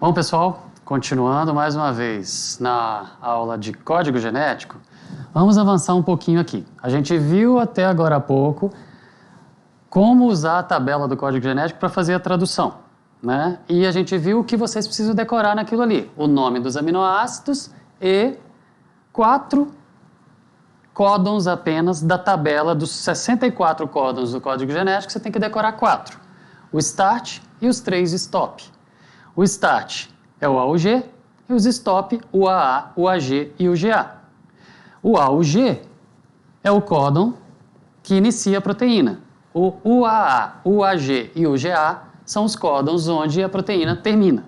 Bom, pessoal, continuando mais uma vez na aula de código genético, vamos avançar um pouquinho aqui. A gente viu até agora há pouco como usar a tabela do código genético para fazer a tradução, né? E a gente viu o que vocês precisam decorar naquilo ali: o nome dos aminoácidos e 4 códons apenas da tabela dos 64 códons do código genético. Você tem que decorar 4: o start e os 3 stop. O start é o A, o G, e os stop, o AA, o AG e o GA. O A, o G é o códon que inicia a proteína. O UAA, o AG e o GA são os códons onde a proteína termina.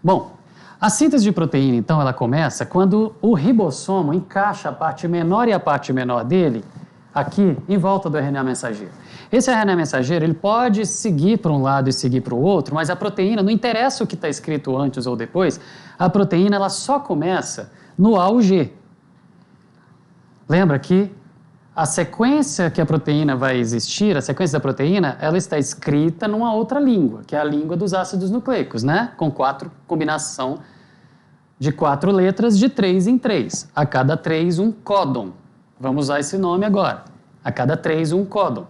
Bom, a síntese de proteína, então, ela começa quando o ribossomo encaixa a parte menor e a parte menor dele aqui em volta do RNA mensageiro. Esse RNA mensageiro ele pode seguir para um lado e seguir para o outro, mas a proteína, não interessa o que está escrito antes ou depois, a proteína ela só começa no A ou G. Lembra que a sequência que a proteína vai existir, a sequência da proteína, ela está escrita numa outra língua, que é a língua dos ácidos nucleicos, né? Com combinação de 4 letras de 3 em 3. A cada 3, um códon. Vamos usar esse nome agora. A cada 3, um códon.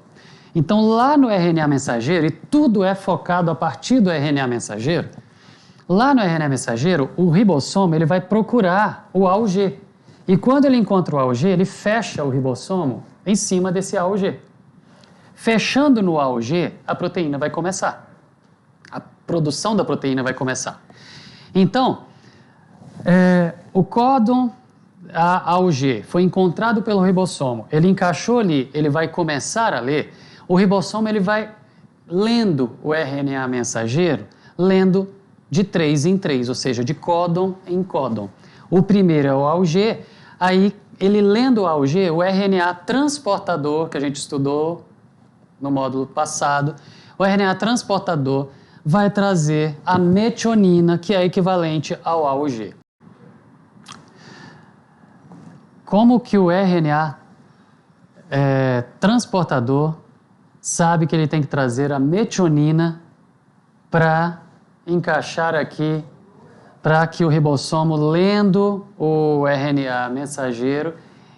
Então, lá no RNA mensageiro, e tudo é focado a partir do RNA mensageiro, lá no RNA mensageiro, o ribossomo ele vai procurar o A ou G. E quando ele encontra o A ou G, ele fecha o ribossomo em cima desse A ou G. Fechando no A ou G, a proteína vai começar. A produção da proteína vai começar. Então, o códon A ou G foi encontrado pelo ribossomo, ele encaixou ali, ele vai começar a ler. O ribossomo ele vai lendo o RNA mensageiro, lendo de 3 em 3, ou seja, de códon em códon. O primeiro é o A ou G, aí ele lendo o A ou G, o RNA transportador, que a gente estudou no módulo passado, o RNA transportador vai trazer a metionina, que é equivalente ao A ou G. Como que o RNA transportador sabe que ele tem que trazer a metionina para encaixar aqui, para que o ribossomo, lendo o RNA mensageiro,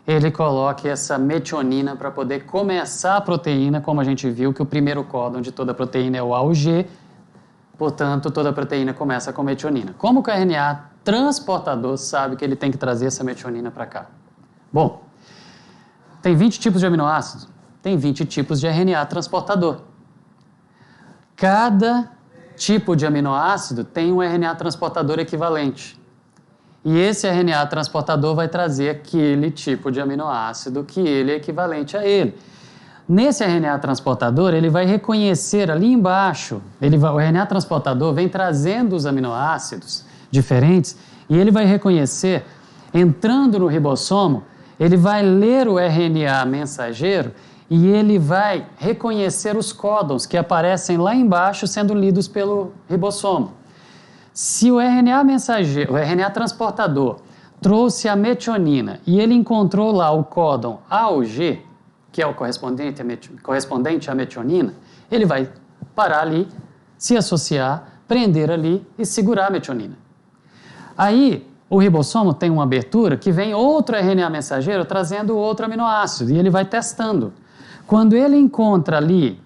ele coloque essa metionina para poder começar a proteína, como a gente viu que o primeiro códon de toda a proteína é o A ou G, portanto, toda a proteína começa com metionina. Como que o RNA transportador sabe que ele tem que trazer essa metionina para cá? Bom, tem 20 tipos de aminoácidos, tem 20 tipos de RNA transportador. Cada tipo de aminoácido tem um RNA transportador equivalente. E esse RNA transportador vai trazer aquele tipo de aminoácido que ele é equivalente a ele. Nesse RNA transportador, ele vai reconhecer ali embaixo, o RNA transportador vem trazendo os aminoácidos diferentes e ele vai reconhecer, entrando no ribossomo, ele vai ler o RNA mensageiro e ele vai reconhecer os códons que aparecem lá embaixo sendo lidos pelo ribossomo. Se o RNA mensageiro, o RNA transportador, trouxe a metionina e ele encontrou lá o códon A ou G, que é o correspondente à metionina, ele vai parar ali, se associar, prender ali e segurar a metionina. Aí, o ribossomo tem uma abertura que vem outro RNA mensageiro trazendo outro aminoácido e ele vai testando. Quando ele encontra ali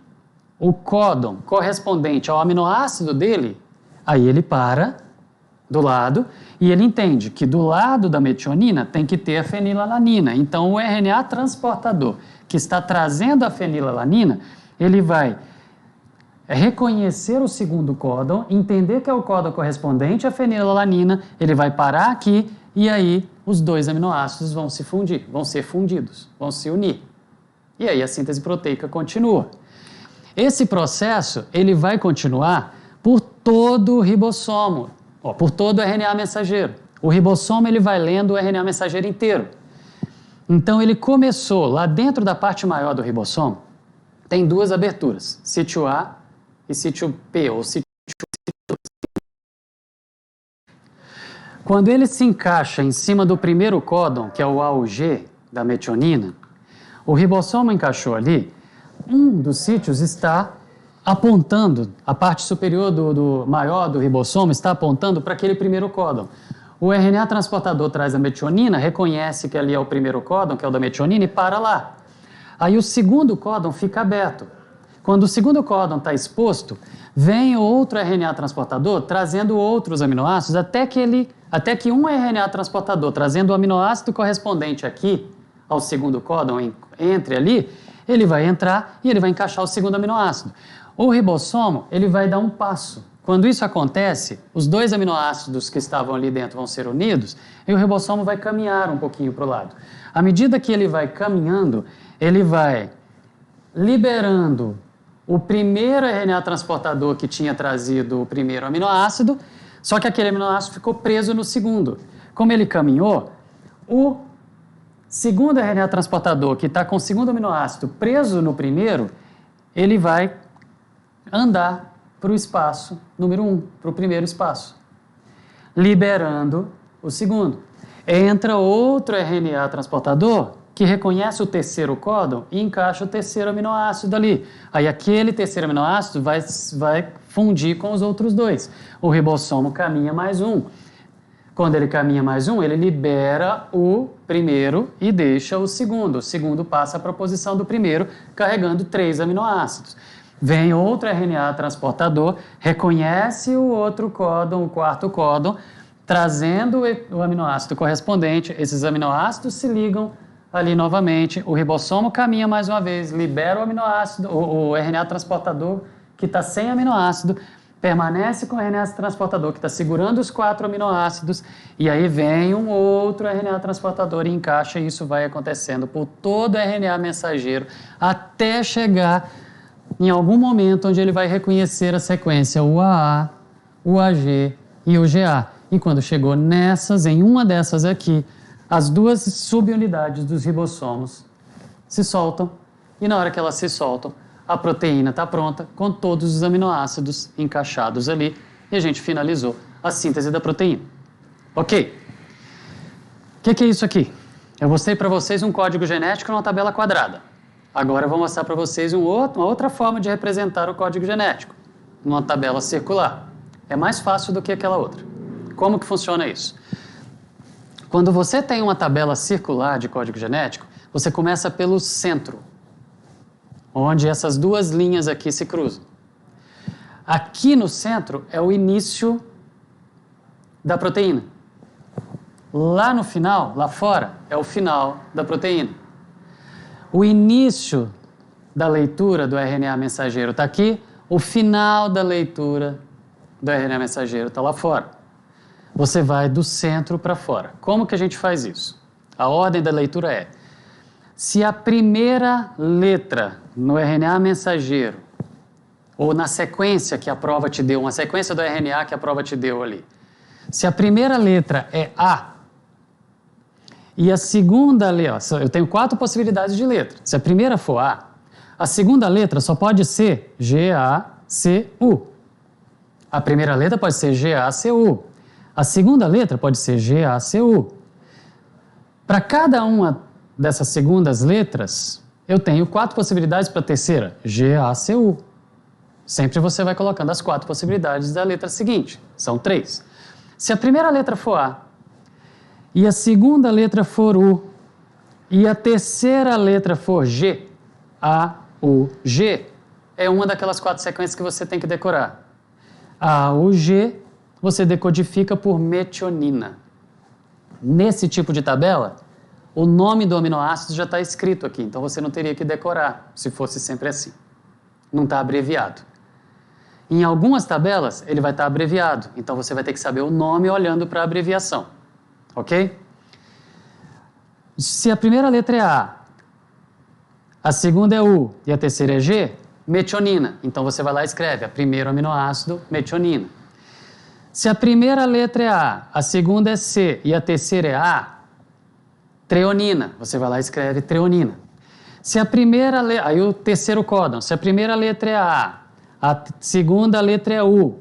o códon correspondente ao aminoácido dele, aí ele para do lado e ele entende que do lado da metionina tem que ter a fenilalanina. Então, o RNA transportador que está trazendo a fenilalanina, ele vai reconhecer o segundo códon, entender que é o códon correspondente à fenilalanina, ele vai parar aqui e aí os dois aminoácidos vão se fundir, vão ser fundidos, vão se unir. E aí a síntese proteica continua. Esse processo ele vai continuar por todo o ribossomo, por todo o RNA mensageiro. O ribossomo ele vai lendo o RNA mensageiro inteiro. Então ele começou lá dentro da parte maior do ribossomo, tem 2 aberturas, sítio A e sítio P, ou sítio C. Quando ele se encaixa em cima do primeiro códon, que é o A ou G da metionina, o ribossomo encaixou ali, um dos sítios está apontando, a parte superior maior do ribossomo está apontando para aquele primeiro códon. O RNA transportador traz a metionina, reconhece que ali é o primeiro códon, que é o da metionina, e para lá. Aí o segundo códon fica aberto. Quando o segundo códon está exposto, vem outro RNA transportador trazendo outros aminoácidos, até que um RNA transportador trazendo o aminoácido correspondente aqui ao segundo códon, entre ali, ele vai entrar e ele vai encaixar o segundo aminoácido. O ribossomo, ele vai dar um passo. Quando isso acontece, os dois aminoácidos que estavam ali dentro vão ser unidos e o ribossomo vai caminhar um pouquinho para o lado. À medida que ele vai caminhando, ele vai liberando o primeiro RNA transportador que tinha trazido o primeiro aminoácido, só que aquele aminoácido ficou preso no segundo. Como ele caminhou, o segundo RNA transportador que está com o segundo aminoácido preso no primeiro, ele vai andar para o espaço número 1, para o primeiro espaço, liberando o segundo. Entra outro RNA transportador que reconhece o terceiro códon e encaixa o terceiro aminoácido ali. Aí aquele terceiro aminoácido vai fundir com os outros dois. O ribossomo caminha mais um. Quando ele caminha mais um, ele libera o primeiro e deixa o segundo. O segundo passa para a posição do primeiro, carregando 3 aminoácidos. Vem outro RNA transportador, reconhece o outro códon, o quarto códon, trazendo o aminoácido correspondente. Esses aminoácidos se ligam ali novamente. O ribossomo caminha mais uma vez, libera o aminoácido, o RNA transportador que está sem aminoácido, permanece com o RNA transportador que está segurando os 4 aminoácidos, e aí vem um outro RNA transportador e encaixa, e isso vai acontecendo por todo o RNA mensageiro até chegar em algum momento onde ele vai reconhecer a sequência UAA, UAG e UGA. E quando chegou em uma dessas aqui, as duas subunidades dos ribossomos se soltam, e na hora que elas se soltam, a proteína está pronta com todos os aminoácidos encaixados ali, e a gente finalizou a síntese da proteína. Ok. O que é isso aqui? Eu mostrei para vocês um código genético numa tabela quadrada. Agora eu vou mostrar para vocês uma outra forma de representar o código genético, numa tabela circular. É mais fácil do que aquela outra. Como que funciona isso? Quando você tem uma tabela circular de código genético, você começa pelo centro, onde essas duas linhas aqui se cruzam. Aqui no centro é o início da proteína. Lá no final, lá fora, é o final da proteína. O início da leitura do RNA mensageiro está aqui, o final da leitura do RNA mensageiro está lá fora. Você vai do centro para fora. Como que a gente faz isso? A ordem da leitura é: se a primeira letra no RNA mensageiro, ou na sequência que a prova te deu, uma sequência do RNA que a prova te deu ali, se a primeira letra é A, e a segunda letra, eu tenho 4 possibilidades de letra. Se a primeira for a segunda letra só pode ser G-A-C-U. A primeira letra pode ser G-A-C-U. A segunda letra pode ser G-A-C-U. Para cada uma dessas segundas letras, eu tenho 4 possibilidades para a terceira, G-A-C-U. Sempre você vai colocando as 4 possibilidades da letra seguinte, são 3. Se a primeira letra for A, e a segunda letra for U, e a terceira letra for G, A, U, G, é uma daquelas 4 sequências que você tem que decorar. A, U, G, você decodifica por metionina. Nesse tipo de tabela, o nome do aminoácido já está escrito aqui, então você não teria que decorar, se fosse sempre assim. Não está abreviado. Em algumas tabelas, ele vai estar abreviado, então você vai ter que saber o nome olhando para a abreviação. Ok? Se a primeira letra é a segunda é U e a terceira é G, metionina. Então você vai lá e escreve, primeiro aminoácido, metionina. Se a primeira letra é a segunda é C e a terceira é A, treonina. Você vai lá e escreve treonina. Se a primeira letra, aí o terceiro códon, se a primeira letra é a segunda letra é U,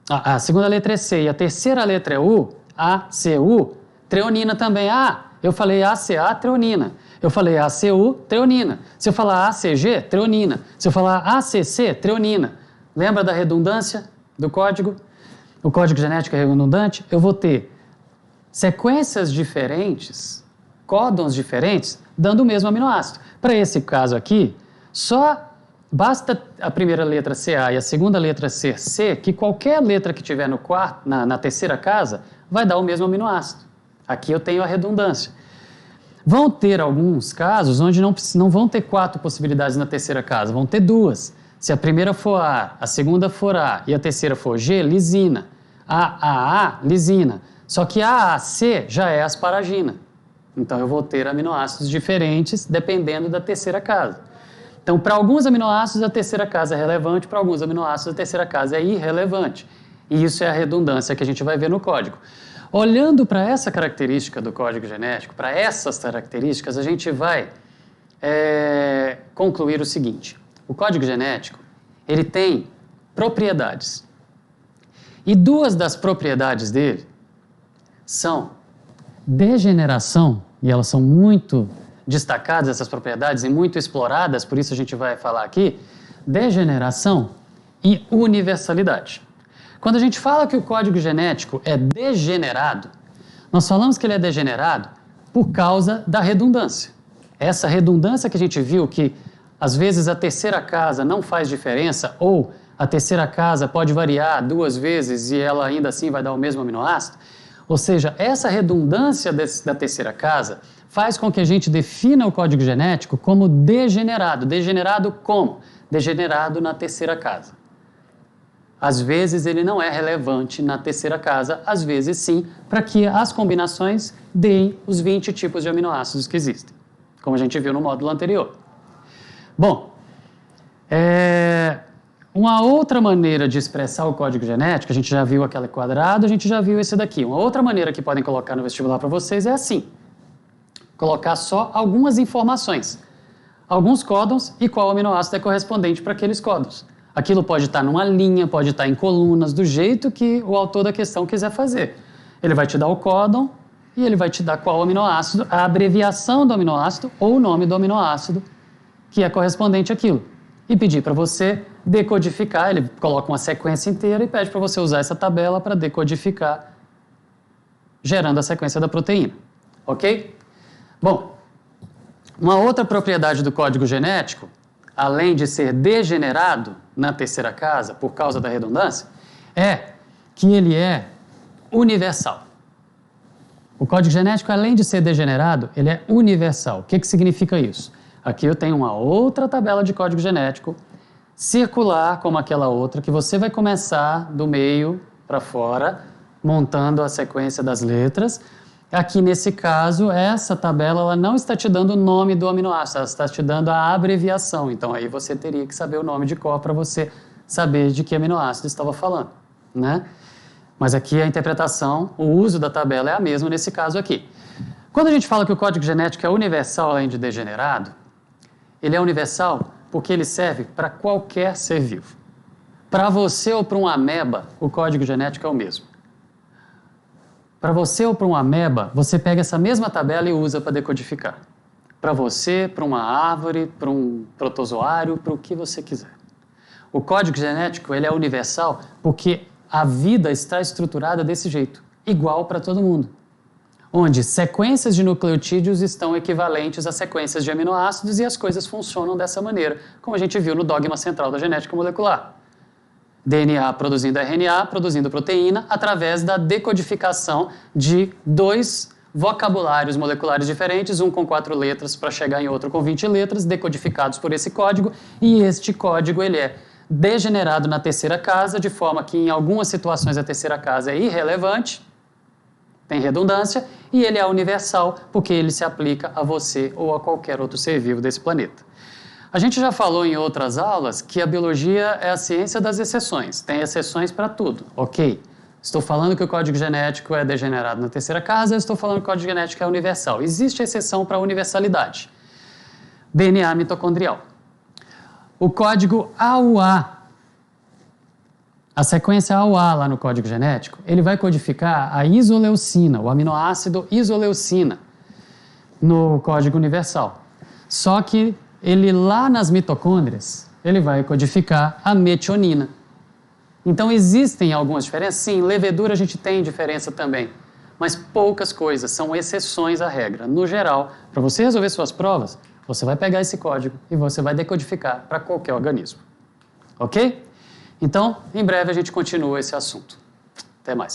a segunda letra é C e a terceira letra é U, ACU, treonina também. Eu falei ACA, treonina. Eu falei ACU, treonina. Se eu falar ACG, treonina. Se eu falar ACC, treonina. Lembra da redundância do código? O código genético é redundante. Eu vou ter sequências diferentes, códons diferentes, dando o mesmo aminoácido. Para esse caso aqui, só basta a primeira letra ser A e a segunda letra ser C, que qualquer letra que tiver no na terceira casa vai dar o mesmo aminoácido. Aqui eu tenho a redundância. Vão ter alguns casos onde não vão ter 4 possibilidades na terceira casa, vão ter 2. Se a primeira for a segunda for A e a terceira for G, lisina. A, lisina. Só que a AC já é asparagina. Então eu vou ter aminoácidos diferentes dependendo da terceira casa. Então, para alguns aminoácidos a terceira casa é relevante, para alguns aminoácidos a terceira casa é irrelevante. E isso é a redundância que a gente vai ver no código. Olhando para essa característica do código genético, para essas características, a gente vai concluir o seguinte. O código genético, ele tem propriedades. E 2 das propriedades dele são degeneração, e elas são muito destacadas, essas propriedades, e muito exploradas, por isso a gente vai falar aqui, degeneração e universalidade. Quando a gente fala que o código genético é degenerado, nós falamos que ele é degenerado por causa da redundância. Essa redundância que a gente viu que às vezes a terceira casa não faz diferença, ou a terceira casa pode variar 2 vezes e ela ainda assim vai dar o mesmo aminoácido. Ou seja, essa redundância da terceira casa faz com que a gente defina o código genético como degenerado. Degenerado como? Degenerado na terceira casa. Às vezes ele não é relevante na terceira casa, às vezes sim, para que as combinações deem os 20 tipos de aminoácidos que existem, como a gente viu no módulo anterior. Bom, uma outra maneira de expressar o código genético, a gente já viu aquele quadrado, a gente já viu esse daqui. Uma outra maneira que podem colocar no vestibular para vocês é assim, colocar só algumas informações, alguns códons e qual aminoácido é correspondente para aqueles códons. Aquilo pode estar numa linha, pode estar em colunas, do jeito que o autor da questão quiser fazer. Ele vai te dar o códon e ele vai te dar qual aminoácido, a abreviação do aminoácido ou o nome do aminoácido que é correspondente àquilo. E pedir para você decodificar, ele coloca uma sequência inteira e pede para você usar essa tabela para decodificar, gerando a sequência da proteína. Ok? Bom, uma outra propriedade do código genético, além de ser degenerado na terceira casa por causa da redundância, é que ele é universal. O código genético, além de ser degenerado, ele é universal. O que significa isso? Aqui eu tenho uma outra tabela de código genético, circular como aquela outra, que você vai começar do meio para fora, montando a sequência das letras. Aqui, nesse caso, essa tabela ela não está te dando o nome do aminoácido, ela está te dando a abreviação. Então, aí você teria que saber o nome de cor para você saber de que aminoácido estava falando, né? Mas aqui a interpretação, o uso da tabela é a mesma nesse caso aqui. Quando a gente fala que o código genético é universal além de degenerado, ele é universal porque ele serve para qualquer ser vivo. Para você ou para um ameba, o código genético é o mesmo. Para você ou para um ameba, você pega essa mesma tabela e usa para decodificar. Para você, para uma árvore, para um protozoário, para o que você quiser. O código genético ele é universal porque a vida está estruturada desse jeito, igual para todo mundo. Onde sequências de nucleotídeos estão equivalentes a sequências de aminoácidos e as coisas funcionam dessa maneira, como a gente viu no dogma central da genética molecular. DNA produzindo RNA, produzindo proteína, através da decodificação de 2 vocabulários moleculares diferentes, um com 4 letras para chegar em outro com 20 letras, decodificados por esse código, e este código ele é degenerado na terceira casa, de forma que em algumas situações a terceira casa é irrelevante, tem redundância, e ele é universal, porque ele se aplica a você ou a qualquer outro ser vivo desse planeta. A gente já falou em outras aulas que a biologia é a ciência das exceções, tem exceções para tudo, ok? Estou falando que o código genético é degenerado na terceira casa, estou falando que o código genético é universal. Existe exceção para a universalidade. DNA mitocondrial. O código AUA, a sequência AUA lá no código genético, ele vai codificar a isoleucina, o aminoácido isoleucina. no código universal. Só que ele lá nas mitocôndrias, ele vai codificar a metionina. Então existem algumas diferenças? Sim, levedura a gente tem diferença também, mas poucas coisas, são exceções à regra. No geral, para você resolver suas provas, você vai pegar esse código e você vai decodificar para qualquer organismo. Ok? Então, em breve a gente continua esse assunto. Até mais.